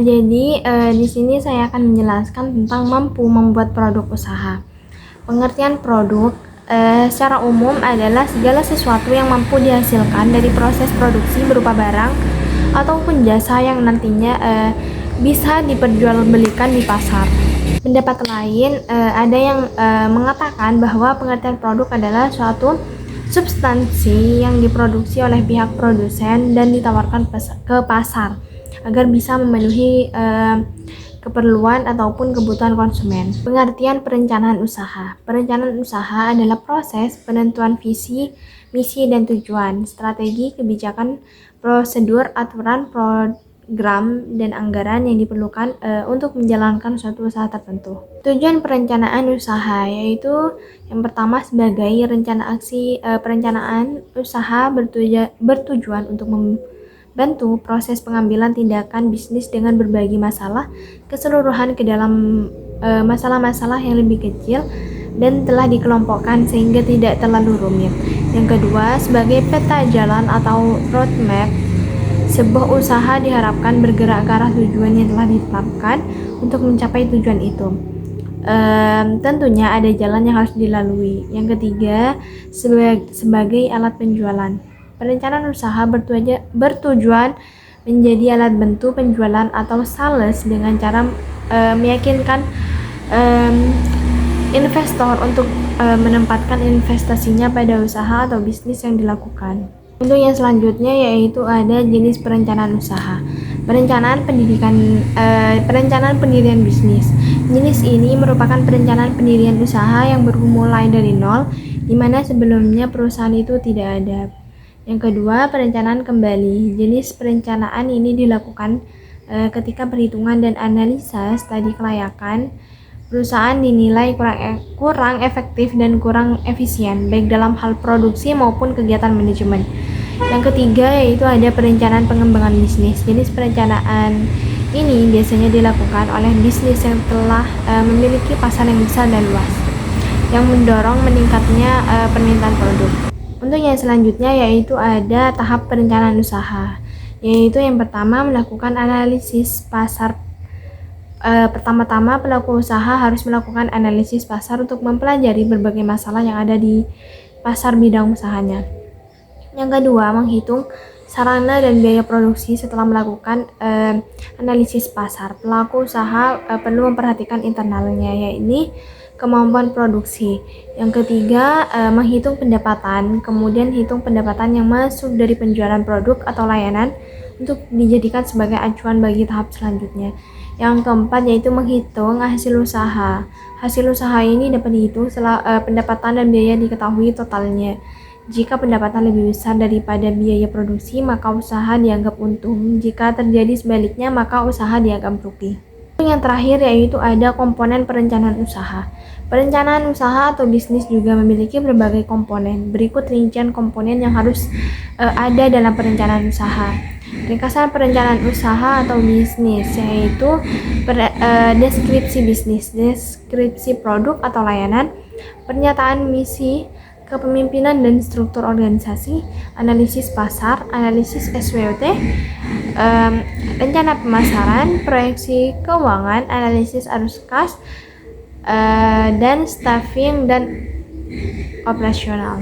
Jadi di sini saya akan menjelaskan tentang mampu membuat produk usaha. Pengertian produk secara umum adalah segala sesuatu yang mampu dihasilkan dari proses produksi berupa barang ataupun jasa yang nantinya bisa diperjualbelikan di pasar. Pendapat lain ada yang mengatakan bahwa pengertian produk adalah suatu substansi yang diproduksi oleh pihak produsen dan ditawarkan ke pasar agar bisa memenuhi keperluan ataupun kebutuhan konsumen. Pengertian perencanaan usaha. Perencanaan usaha adalah proses penentuan visi, misi, dan tujuan, strategi, kebijakan, prosedur, aturan, program, dan anggaran yang diperlukan untuk menjalankan suatu usaha tertentu. Tujuan perencanaan usaha yaitu yang pertama sebagai rencana aksi perencanaan usaha bertujuan untuk bantu proses pengambilan tindakan bisnis dengan berbagi masalah keseluruhan ke dalam masalah-masalah yang lebih kecil dan telah dikelompokkan sehingga tidak terlalu rumit. Yang kedua, sebagai peta jalan atau roadmap, sebuah usaha diharapkan bergerak ke arah tujuan yang telah ditetapkan untuk mencapai tujuan itu. Tentunya ada jalan yang harus dilalui. Yang ketiga, sebagai alat penjualan. Perencanaan usaha bertujuan menjadi alat bantu penjualan atau sales dengan cara meyakinkan investor untuk menempatkan investasinya pada usaha atau bisnis yang dilakukan. Untuk yang selanjutnya yaitu ada jenis perencanaan usaha. Perencanaan pendirian bisnis. Jenis ini merupakan perencanaan pendirian usaha yang bermulai dari nol, di mana sebelumnya perusahaan itu tidak ada. Yang kedua, perencanaan kembali. Jenis perencanaan ini dilakukan ketika perhitungan dan analisa studi kelayakan perusahaan dinilai kurang efektif dan kurang efisien, baik dalam hal produksi maupun kegiatan manajemen. Yang ketiga yaitu ada perencanaan pengembangan bisnis. Jenis perencanaan ini biasanya dilakukan oleh bisnis yang telah memiliki pasar yang besar dan luas, yang mendorong meningkatnya permintaan produk. Untuk yang selanjutnya yaitu ada tahap perencanaan usaha, yaitu yang pertama melakukan analisis pasar. Pertama-tama pelaku usaha harus melakukan analisis pasar untuk mempelajari berbagai masalah yang ada di pasar bidang usahanya. Yang kedua, menghitung sarana dan biaya produksi. Setelah melakukan analisis pasar, pelaku usaha perlu memperhatikan internalnya, yaitu kemampuan produksi. Yang ketiga, menghitung pendapatan, kemudian hitung pendapatan yang masuk dari penjualan produk atau layanan untuk dijadikan sebagai acuan bagi tahap selanjutnya. Yang keempat yaitu menghitung hasil usaha. Hasil usaha ini dapat dihitung setelah pendapatan dan biaya diketahui totalnya. Jika pendapatan lebih besar daripada biaya produksi, maka usaha dianggap untung. Jika terjadi sebaliknya, maka usaha dianggap rugi. Yang terakhir yaitu ada komponen perencanaan usaha. Perencanaan usaha atau bisnis juga memiliki berbagai komponen. Berikut rincian komponen yang harus ada dalam perencanaan usaha. Ringkasan perencanaan usaha atau bisnis yaitu deskripsi bisnis, deskripsi produk atau layanan, pernyataan misi, kepemimpinan dan struktur organisasi, analisis pasar, analisis SWOT, rencana pemasaran, proyeksi keuangan, analisis arus kas, dan staffing dan operasional.